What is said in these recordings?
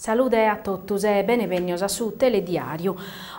Salute a tutti e benvenuti su Telediario.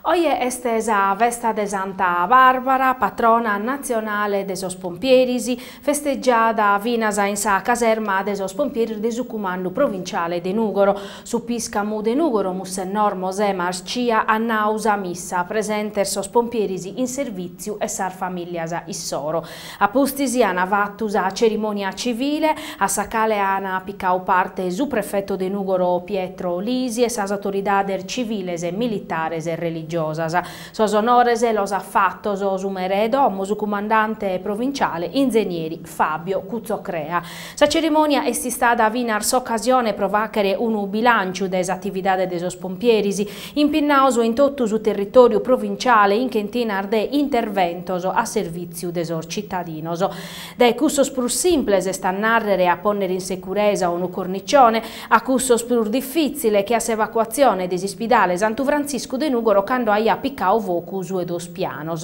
Oggi è la festa di Santa Barbara, patrona nazionale dei pompierisi, festeggiata vinasa in sa caserma dei pompieri del comando provinciale di Nugoro. Su Piscamu de Nugoro, Mussennor Mosè Marcia a nausa missa, presente sos pompierisi in servizio e sar famigliasa issoro. A Pustisi ana vattusa cerimonia civile, a Sacale ana picau parte su prefetto de Nugoro Pietro Lisi e sas autoridades civiles e militares e religiosas. Sos onores los ha fatto su meredo, su comandante provinciale, ingegneri Fabio Cuzzocrea. Sa cerimonia è stata vinar s'occasione provacere un bilancio des attività des pompierisi, impinnaus in tutto su territorio provinciale in chentinar de interventos a servizio des cittadinos. Dai cussos più simples sta narrere a ponere in sicurezza un cornicione, a cussos più difficili che a s'evacuazione dell'ospedale Santo Francisco de Nugoro quando aia piccao vocu su e dos pianos.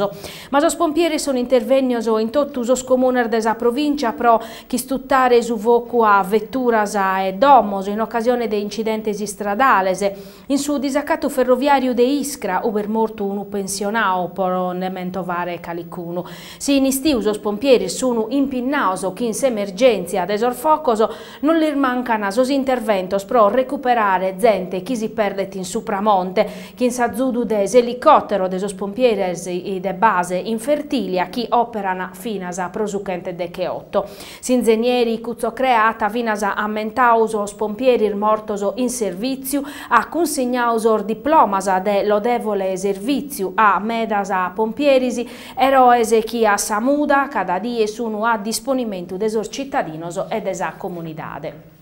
Ma os pompieri sono intervenuti in tutti os comunes della provincia pro chi stuttare su vocu a vetturas e domos in occasione de incidentes stradales, in su disaccato ferroviario de Ischra, uber morto un pensionao por nemento vare calicuno. Si inistius os pompieri sono impinnaus chi in s'emergenza des orfocos non lir mancano os interventos pro recuperare gente chi si perde in supramonte, chi in s'azzudu des elicottero des pompieres de base infertilia, chi operano finasa prosucente de che 8. S'ingegneri Cuzzocrea vinasa ammentaus os pompieri mortos in servizio, a consegnaus or diplomas de lodevole servizio a medas pompierisi, eroes chi a samuda cada die sono a disponimento des cittadinos e des comunidade.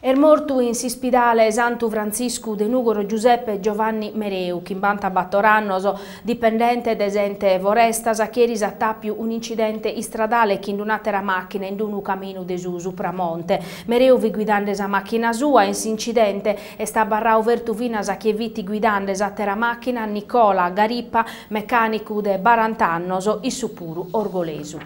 È morto in s'ospedale Santo Francisco de Nugoro Giuseppe Giovanni Mereu, chi in banta battorannos, dipendente d'esente Vorestas, a chieris a Tappiu un incidente stradale chi in un'altra macchina in un cammino de su Pramonte. Mereu vi guidando sa macchina sua, in s'incidente e sta barrau vertu vinas a chi viti guidando sa terra macchina Nicola Garippa, meccanico de Barantannos, i supuru orgolesu.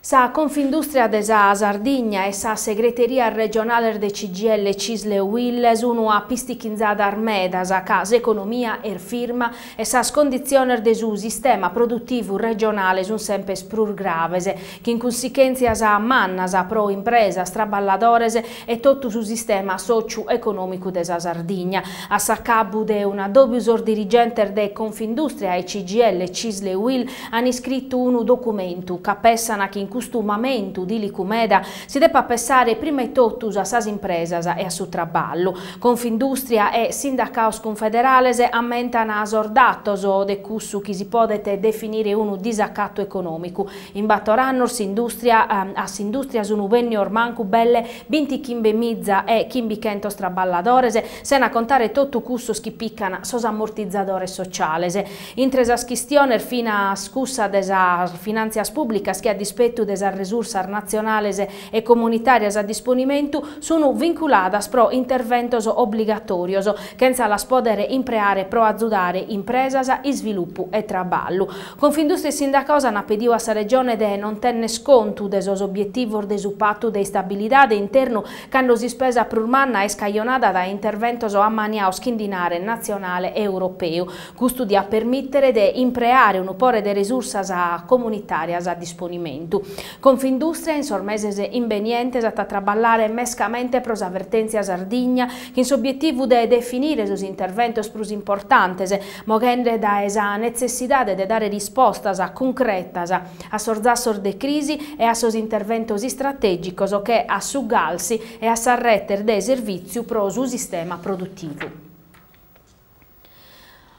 Sa Confindustria de sa Sardigna e sa Segreteria Regionale de CGL Cisle Uil sono a pistichinzada armeda sa casa economia e firma e sa condizione de su sistema produttivo regionale sono sempre sprur graves, che in conseguenza sa manna sa pro impresa straballadores e tutto su sistema socio-economico de sa Sardigna. A sa cabu de una dobiusor dirigente de Confindustria e CGL Cisle Uil hanno iscritto un documento che pessana che in questo momento di Licumeda si debba pensare prima di tutto a sas impresas e a su traballo. Confindustria e Sindacaus Confederales ammentano a sordatos o de cussu chi si potete definire un disaccatto economico. In battoranno a s'industria sono venne ormanco belle 20 chimbe mizza e chimbi kentos traballadores, sena contare tutto cussu chi piccano sos ammortizzadores sociales. Intre sa schistione fina scussa desa finanzias pubblicas che a dispetto desa risorse nazionali e comunitarie a disponimento sono vinculadas pro interventos obbligatorios che la spodere impreare pro azzudare impresas e sviluppo e traballo. Confindustria e Sindacosa hanno pedido a sa regione de non tenne sconto de sos obiettivos de su patto de stabilità interno quando si spesa prurmanna e scaglionata da interventos ammaniaus schindinare nazionale e europeo, custo di a permettere de impreare un pore de risorse comunitarias a disponimento. Confindustria in sormeses invenientes a traballare mescamente pros avvertenzias Sardigna, che in s'obiettivo de definire sus interventos plus importantes, mogende da esa necessidade de dare rispostas concretas a sorzassor de crisi e a sos interventos strategicos che a sugalsi e a sarretter de servizio pro su sistema produttivo.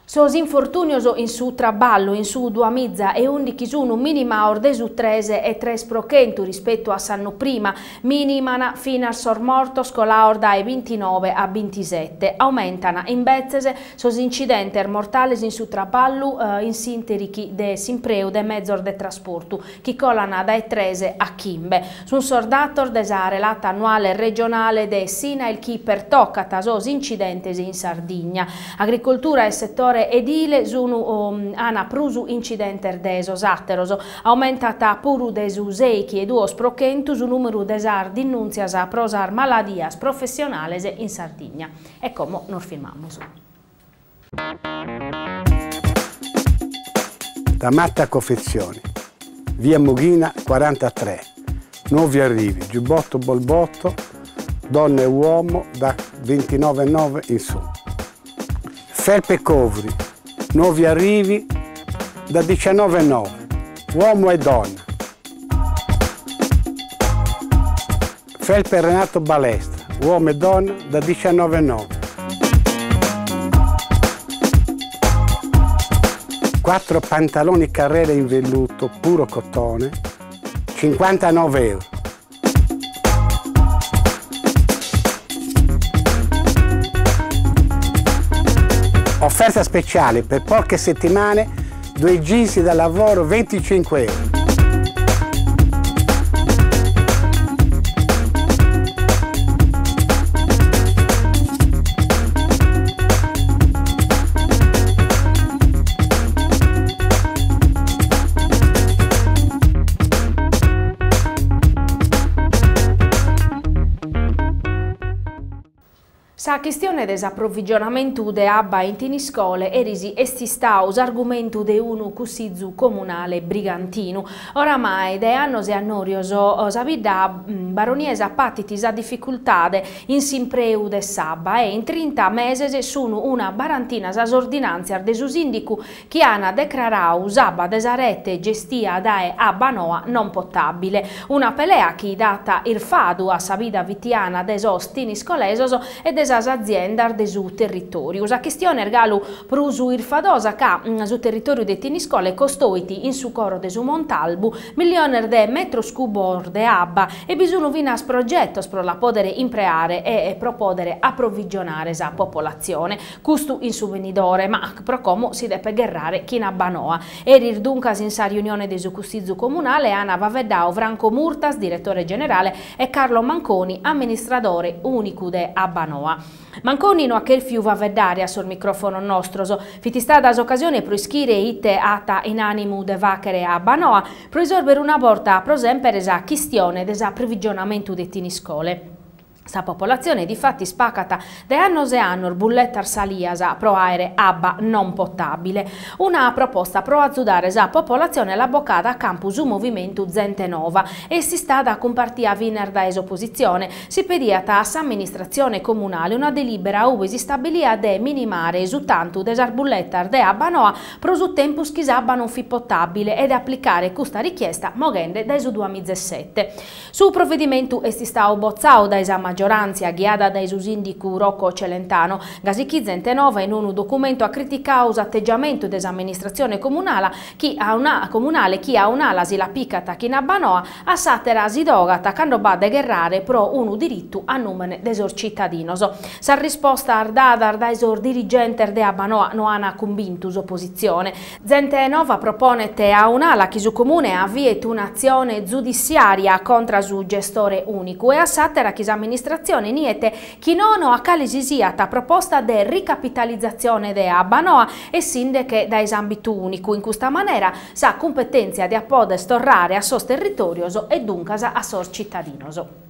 Sos infortunios in su traballo in su duamizza e undi chi sono minima orde su 13 e 3% rispetto a s'anno prima, minimana fino al sormorto scolaor dai 29 a 27. Aumentano in bezzese sos incidenti mortali in su traballo in sinterichi de simpreu de mezzor de trasporto, chi colana dai 13 a chimbe. Sun sordator desa relata annuale regionale de Sina il chi per toccata sos incidenti in Sardegna. Agricoltura e settore scuole edile hanno prusu incidente desos atteros, aumentata puru desu seichi e duos prochentus un numero desar dinunzias a prosar maladias professionales in Sardegna. E come non firmamos. Da Matta Confezioni, via Mughina 43, nuovi arrivi, giubbotto bolbotto, donna e uomo da 29,9 in su. Felpe Covri, nuovi arrivi da 19,9, uomo e donna. Felpe Renato Balestra, uomo e donna da 19,9. 4 pantaloni Carrera in velluto puro cotone, 59 euro. Offerta speciale per poche settimane, 2 jeans da lavoro 25 euro. Sa questione dell'approvvigionamento de abba in tini scole erisi estistaus argomento de unu cussizu comunale brigantino. Oramai de annos e annorioso sabida baroniesa patitis a difficoltade in simpreu de sabba e in 30 mesi sono una barantina as ordinanzias de su sindicu che hanno declarau sabba desarete gestia dae abba noa non potabile. Una pelea che data il fadu a sabida vitiana de sos tini scolesos e des azienda de su territorio. La questione ergalu prusu il fadosa ca su territorio de tini scole costoiti in su coro de su Montalbu milioner de metros cubor de abba e bisogno vinas progettos pro la podere impreare e pro podere approvvigionare sa popolazione. Custu in su venidore, ma pro como si deve gherrare chi abba noa. Erir duncas in sa riunione de su cussizu comunale Ana Vaveddao Franco Murtas, direttore generale, e Carlo Manconi, amministratore unico de abba noa. Manconi no a che il fiu va vedere sul microfono nostro, fiti stata occasione pro ischire ite ata in animu de vachere a Banoa, pro risolvere una volta pro esempio esa questione desa approvvigionamento de tini scole. Sa popolazione di fatti spaccata de annos e anno bullettar saliasa pro aere abba non potabile. Una proposta pro azzudare sa popolazione la boccata a campus un movimento Zente Nova e si sta da compartia viner da esopposizione. Si pediata a amministrazione comunale una delibera ove si stabilia de minimare esultanto desar bullettar de abba noa pro su tempus chi sabba non fi potabile ed applicare questa richiesta mogende da esu 2017. Su provvedimento si sta bozzao da esama maggioranza guiata dai su sindicu Rocco Celentano, Gasichi Zente Nova in un documento ha criticato l'atteggiamento dell'amministrazione comunale chi ha un'ala si la piccata chi nabanoa a satera si dogata quando va a gherrare pro unu diritto a numene desor cittadinos. Sa risposta ardada da esor dirigente de Abanoa no hanno convinto opposizione. Zente Nova propone te a un'ala chi su comune avviet un'azione giudiziaria contro su gestore unico e a satera chi amministrazione niente chi non a calisi sia ta proposta de ricapitalizzazione de Abanoa e sindache da esambito unico. In questa maniera sa competenza di appode storrare a sos territorioso e dunque a sos cittadinoso.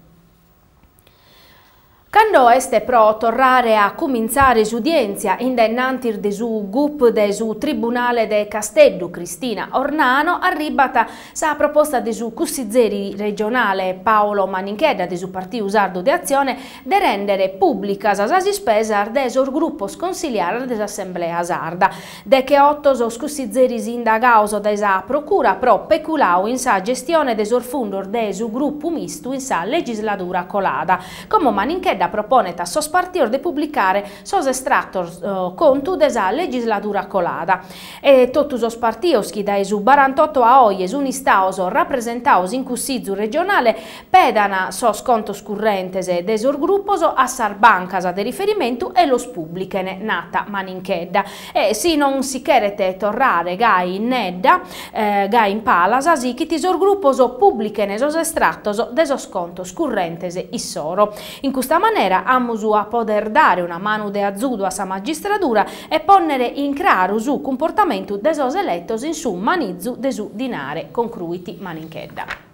Quando este pro tornare a cominciare l'udienza indennanti de su GUP de su Tribunale de Castello Cristina Ornano arribata sa proposta de su cussizzeri regionale Paolo Maninchedda de su Partito Sardo de Azione de rendere pubblica sa spesa de sor gruppo sconsigliare dell'Assemblea Sarda de che 8 sos cussizzeri indagaus de sa procura pro peculau in sa gestione de sor fundor de su gruppo misto in sa legislatura colada. Come Maninchedda propone a sos partidos de pubblicare sos extractos contu de sa legislatura colada. E totus os partidos chi da su 48 a oies unistaos rappresentaos in cussizu regionale pedana sos contos currentes de sor gruppos a sar bancas de riferimento e los publichene nata Maninchedda. E si non si cherete torrare gai in nedda, gai in palasa, si chi ti sor gruppos publichene sos extractos de sos contos currentes issoro. In questa maniera manera amusu a poter dare una mano de azudo a sa magistratura e ponere in claro su comportamento de sos elettos in su manizzu de su dinare concruiti maninchedda.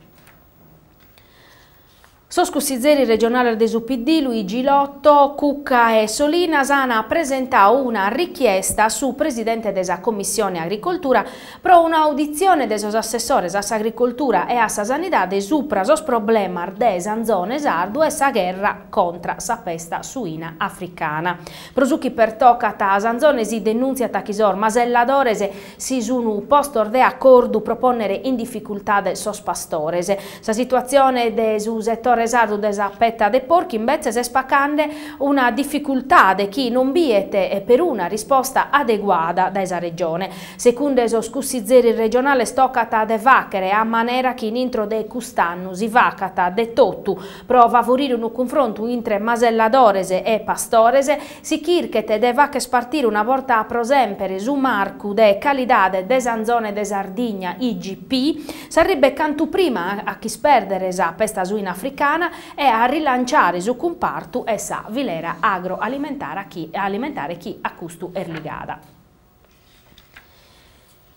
Soscussizzeri regionale de UPD Luigi Lotto, Cucca e Solinas hanno presentato una richiesta su presidente della Commissione Agricoltura pro un'audizione dei sos assessores a agricoltura e a sanità supra sos problema de zanzone sardo e sa guerra contro sa pesta suina africana. Prosucchi per toccata a zanzone si denunziata chisor maselladores si sono postor de accordo proponere in difficoltà de sos pastores. Sa situazione de su settore esardo desa petta de porchi invece se spaccande una difficoltà de chi non biete per una risposta adeguata da esa regione. Secondo eso scussizzeri regionale stoccata de vachere a manera che in intro de custannus si vacata de tottu pro favorire un confronto intre maselladorese e pastorese si chirchete de vacche spartire una volta a prosempere su marcu de calidade de zanzone de Sardigna IGP sarebbe cantu prima a chi sperdere esa pesta suina africana e a rilanciare su comparto essa vilera agroalimentare chi a custu erligada.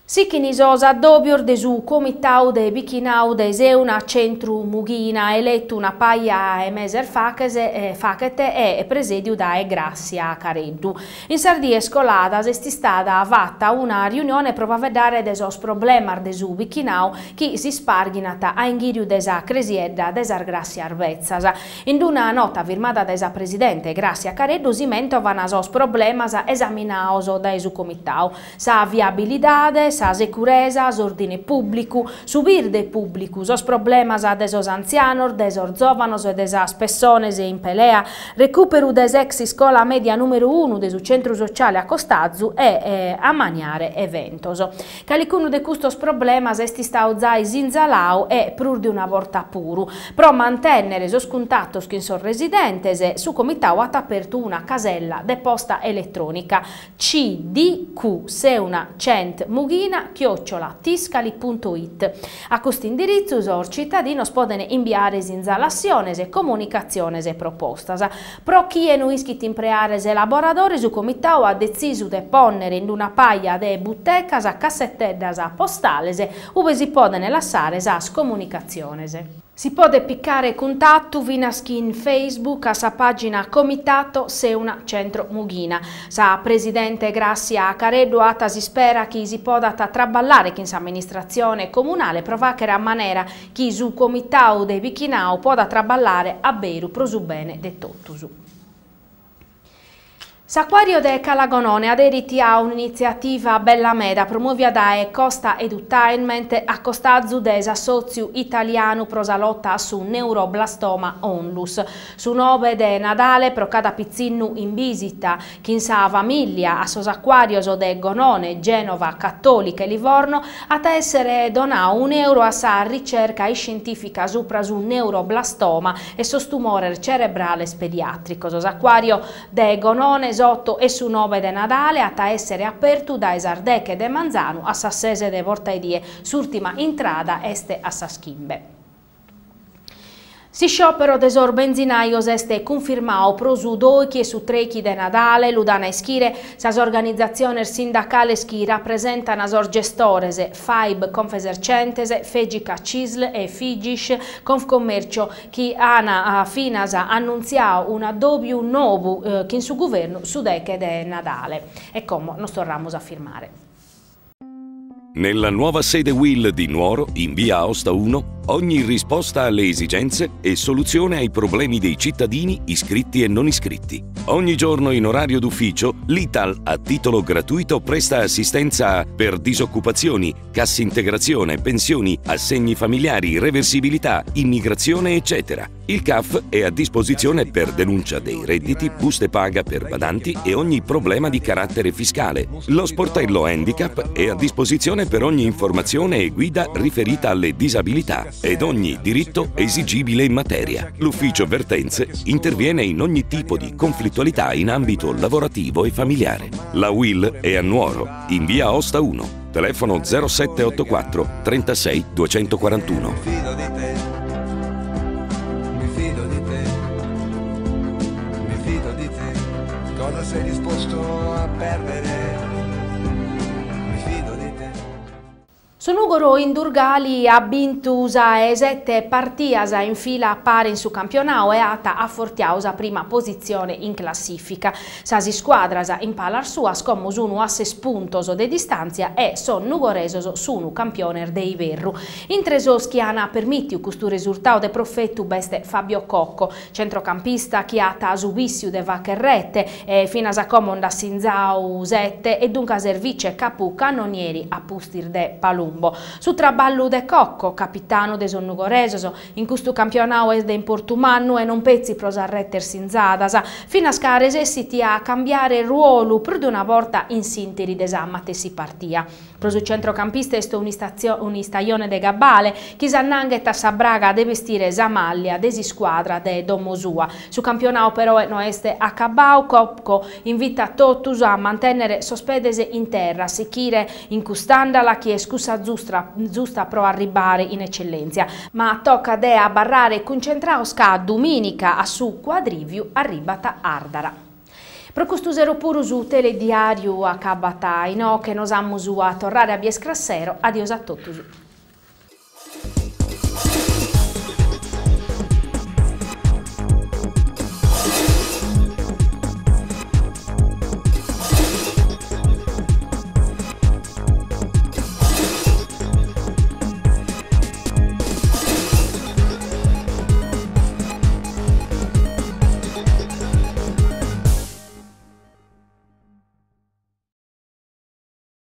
Sichinisos addobior de su comitau de Bichinau de Seuna Centru Mughina eletto una paia e meser facete e presidio da Grazia Careddu. In Sardia scolata esti stata fatta una riunione per vedere de sos problema de su Bichinau chi si sparghinata a inghiriu desa cresiedda desar Grazia Arvezzas. In una nota firmata desa presidente Grazia Careddu si mentovano sos problemas esaminaos da su comitau, sa viabilidade, sa sicurezza, ordine pubblico, subir de pubblico, sos problemas de sos anzianos, de sos giovanos e de sas persones in pelea, recupero des ex scola media numero 1 de su centro sociale a Costazzu e a maniare eventos. Calicuno de custos problemas esti stau zai zinzalau e prur di una volta puru, pro mantenere sos contattos con sos residentes su comitau ha aperto una casella de posta elettronica CDQ Seuna Cent Mughina @tiscali.it. A questo indirizzo i cittadini possono inviare installazioni e comunicazioni e proposte. Pro chi è iscritto in preares elaboratori su comitau ha deciso di ponere in una paia de buttecas a cassettedas postales dove si possono lasciare as comunicazioni. Si può piccare contatto vinaschi in Facebook a sa pagina Comitato Seuna Centro Mughina. Sa presidente Grazia Careddu si spera che si possa traballare che in sa amministrazione comunale provacere a manera che su Comitau de Bichinau possa traballare a beru pro su bene de tottusu. S'Acquario de Calagonone aderiti a un'iniziativa bella meda promuovia da Costa Edutainment a Costazzu des Assozio Italiano pro sa lotta su neuroblastoma onlus. Su 9 de Nadale pro cada pizzinnu in visita che in sa famiglia a sos acquarios de Gonone, Genova, Cattolica e Livorno a essere donau €1 a sa ricerca scientifica supra su neuroblastoma e sos tumore cerebrale pediatrico. Sos acquario de Gonone 8 e su 9 de Nadale a essere aperto da Esardeche de Manzano a Sassese de Portaidie, s'ultima intrada este a Saschimbe. Si sciopero desor benzinaios este confermao pro su 2 e su 3 de Nadale, ludana ischire, sas organizzazioni sindacali chi rappresentano as gestores, FAIB Confesercentes, Fegica Cisl e Figish Confcommercio, chi ana finas annunziao un addobbio nuovo che in su governo su deche de Nadale. E come nos tornamos a firmare. Nella nuova sede Will di Nuoro, in via Aosta 1, ogni risposta alle esigenze e soluzione ai problemi dei cittadini iscritti e non iscritti. Ogni giorno in orario d'ufficio, l'Ital a titolo gratuito presta assistenza per disoccupazioni, cassa integrazione, pensioni, assegni familiari, reversibilità, immigrazione, eccetera. Il CAF è a disposizione per denuncia dei redditi, buste paga per badanti e ogni problema di carattere fiscale. Lo sportello handicap è a disposizione per ogni informazione e guida riferita alle disabilità ed ogni diritto esigibile in materia. L'ufficio Vertenze interviene in ogni tipo di conflittualità in ambito lavorativo e familiare. La Will è a Nuoro, in via Aosta 1, telefono 0784 36 241. cosa sei disposto a perdere, mi fido di te. Sonugoro in Durgali ha bintusa e 7 partiasa in fila a pari in su campionato e ata a fortiausa prima posizione in classifica. Sasi squadrasa in palar sua scommus unu a 6 puntos de distanza e son nugoresos su unu campioner de Iverru. In Tresoschi ana permittiu questo risultato de profettu beste Fabio Cocco, centrocampista che ata subissiu de Vaccherrette e fino a comonda Sinzau 7 e dunque service capu cannonieri a pustir de Palum. Su traballu de Cocco, capitano de Sonnugoresoso, in questo campionato è de importumannu e non pezzi prosarrettersi in zadasa, fino a scaresessiti a cambiare ruolo per di una volta in sinteri desammate si partia. Prosu centrocampista è un'istagione de Gabbale, chi s'annanghetta Sabraga de vestire Zamaglia, desi squadra de Domosua. Su campionato però no este accabau, Cocco invita Totus a mantenere sospedese in terra, sicchire in custandala chi è scusa giusta pro arrivare in eccellenza, ma tocca a barrare concentrao sca domenica a su quadriviu arribata Ardara. Pro costusero puru su telediario a cabata, no che nos ammus a torrare a Biescrassero, adios a totus.